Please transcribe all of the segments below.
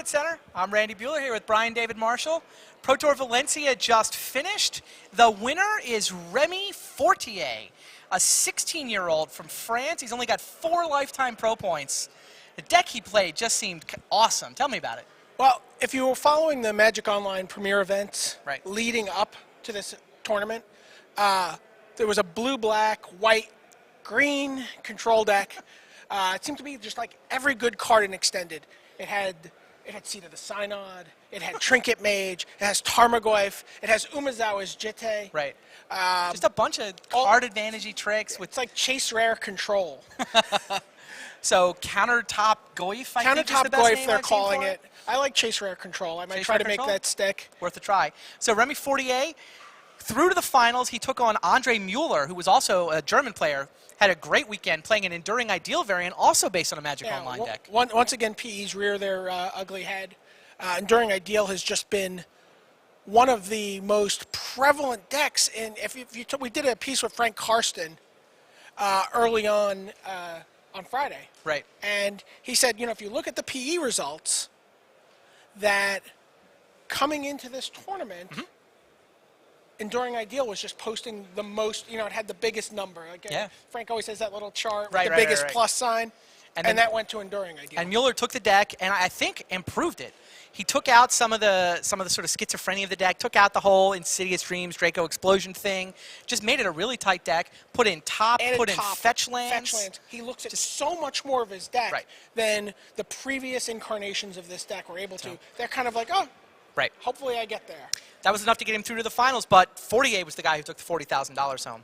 Tournament Center. I'm Randy Buehler here with Brian David-Marshall. Pro Tour Valencia just finished. The winner is Remi Fortier, a 16-year-old from France. He's only got 4 lifetime pro points. The deck he played just seemed awesome. Tell me about it. Well, if you were following the Magic Online Premier events leading up to this tournament, there was a blue, black, white, green control deck. It seemed to be just like every good card in Extended. It had Seat of the Synod. It had Trinket Mage. It has Tarmogoyf. It has Umezawa's Jitte. Right. Just a bunch of card advantage-y tricks. It's like Chase Rare control. So countertop Goyf, I think is the best name they're I've seen calling for it. I like Chase Rare control. I might Chase try Rare to make control? that stick. Worth a try. So Remi Fortier, through to the finals, he took on Andre Mueller, who was also a German player. Had a great weekend playing an Enduring Ideal variant, also based on a Magic Online deck. Once again, PEs rear their ugly head. Enduring Ideal has just been one of the most prevalent decks. And we did a piece with Frank Karsten early on Friday. Right. And he said, if you look at the PE results, that coming into this tournament, Enduring Ideal was just posting the most, it had the biggest number. Like, Frank always has that little chart with the biggest plus sign, and that went to Enduring Ideal. And Mueller took the deck, and I think improved it. He took out some of the sort of schizophrenia of the deck, took out the whole Insidious Dreams, Draco Explosion thing, just made it a really tight deck, put in put in fetch lands. He looks at so much more of his deck than the previous incarnations of this deck were able to. They're kind of like, hopefully I get there. That was enough to get him through to the finals, but Fortier was the guy who took the $40,000 home.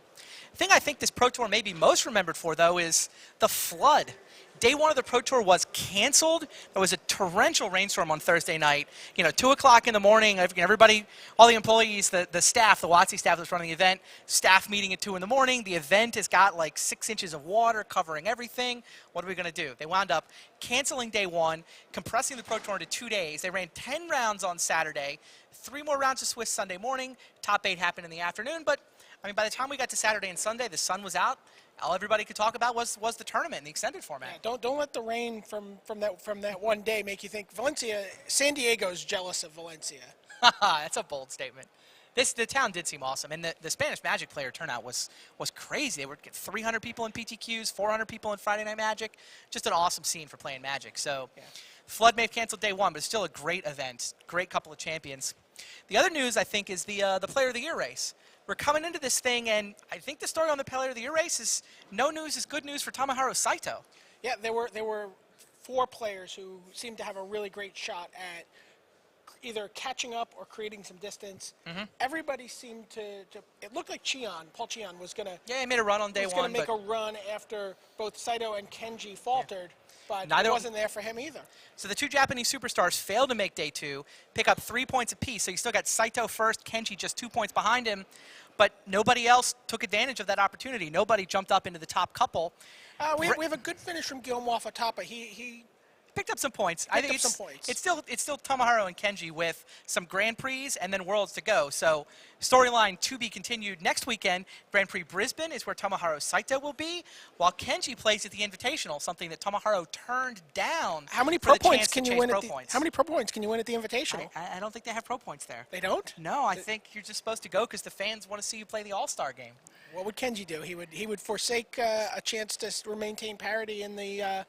The thing I think this Pro Tour may be most remembered for, though, is the flood. Day one of the Pro Tour was canceled. There was a torrential rainstorm on Thursday night. 2 o'clock in the morning, everybody, all the employees, the staff, the WotC staff that's running the event, staff meeting at 2 in the morning. The event has got like 6 inches of water covering everything. What are we going to do? They wound up canceling day one, compressing the Pro Tour into 2 days. They ran 10 rounds on Saturday, 3 more rounds of Swiss Sunday morning. Top 8 happened in the afternoon, but by the time we got to Saturday and Sunday, the sun was out. All everybody could talk about was the tournament in the extended format. Yeah, don't let the rain from that one day make you think San Diego's jealous of Valencia. That's a bold statement. The town did seem awesome, and the Spanish Magic player turnout was crazy. They were getting 300 people in PTQs, 400 people in Friday Night Magic. Just an awesome scene for playing Magic. So, Flood may have canceled day one, but it's still a great event. Great couple of champions. The other news, I think, is the Player of the Year race. We're coming into this thing, and I think the story on the Player of the Year race is no news is good news for Tomohiro Saito. Yeah, there were 4 players who seemed to have a really great shot at either catching up or creating some distance. Everybody seemed to it looked like Paul Cheon was going to... Yeah, he made a run on day one. He was going to make a run after both Saito and Kenji faltered. But it wasn't there for him either. So the 2 Japanese superstars failed to make day 2, pick up 3 points apiece. So you still got Saito first, Kenji just 2 points behind him. But nobody else took advantage of that opportunity. Nobody jumped up into the top couple. We have a good finish from Guillaume Wafatapa. He picked up some points. I think it's still Tomohiro and Kenji with some Grand Prix and then Worlds to go. So storyline to be continued next weekend. Grand Prix Brisbane is where Tomohiro Saito will be, while Kenji plays at the Invitational, something that Tomohiro turned down. How many pro points can you win at the Invitational? I don't think they have pro points there. They don't? No, I think you're just supposed to go because the fans want to see you play the All-Star game. What would Kenji do? He would forsake a chance to maintain parity in the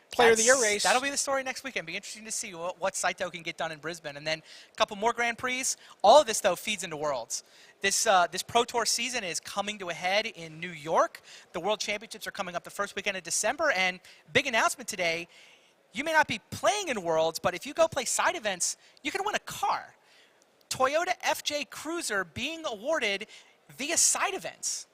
Player of the Year race. That'll be the story next weekend. Be interesting to see what Saito can get done in Brisbane. And then a couple more Grand Prix. All of this, though, feeds into Worlds. This Pro Tour season is coming to a head in New York. The World Championships are coming up the first weekend of December. And big announcement today, you may not be playing in Worlds, but if you go play side events, you can win a car. Toyota FJ Cruiser being awarded via side events.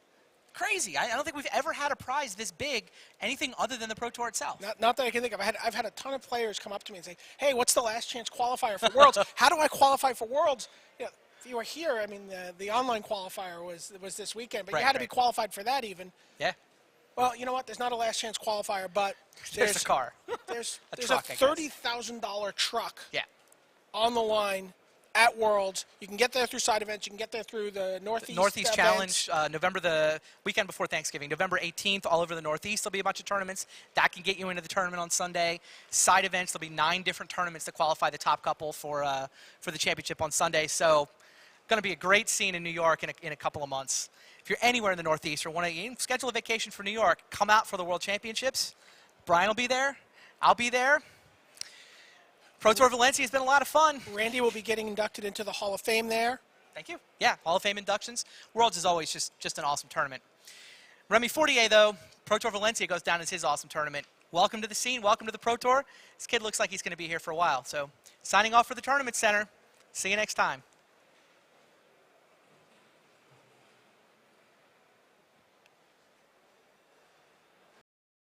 Crazy. I don't think we've ever had a prize this big, anything other than the Pro Tour itself. Not that I can think of. I've had a ton of players come up to me and say, hey, what's the last chance qualifier for Worlds? How do I qualify for Worlds? If you were here, the online qualifier was this weekend, but you had to be qualified for that even. Yeah. Well, you know what? There's not a last chance qualifier, but there's a car. There's a $30,000 truck on the line at Worlds. You can get there through side events. You can get there through the Northeast Challenge, the weekend before Thanksgiving, November 18th, all over the Northeast. There'll be a bunch of tournaments. That can get you into the tournament on Sunday. Side events, there'll be 9 different tournaments that qualify the top couple for the championship on Sunday. So going to be a great scene in New York in a couple of months. If you're anywhere in the Northeast or want to schedule a vacation for New York, come out for the World Championships. Brian will be there. I'll be there. Pro Tour Valencia has been a lot of fun. Randy will be getting inducted into the Hall of Fame there. Thank you. Yeah, Hall of Fame inductions. Worlds is always just an awesome tournament. Remi Fortier, though, Pro Tour Valencia goes down as his awesome tournament. Welcome to the scene. Welcome to the Pro Tour. This kid looks like he's going to be here for a while. So signing off for the Tournament Center. See you next time.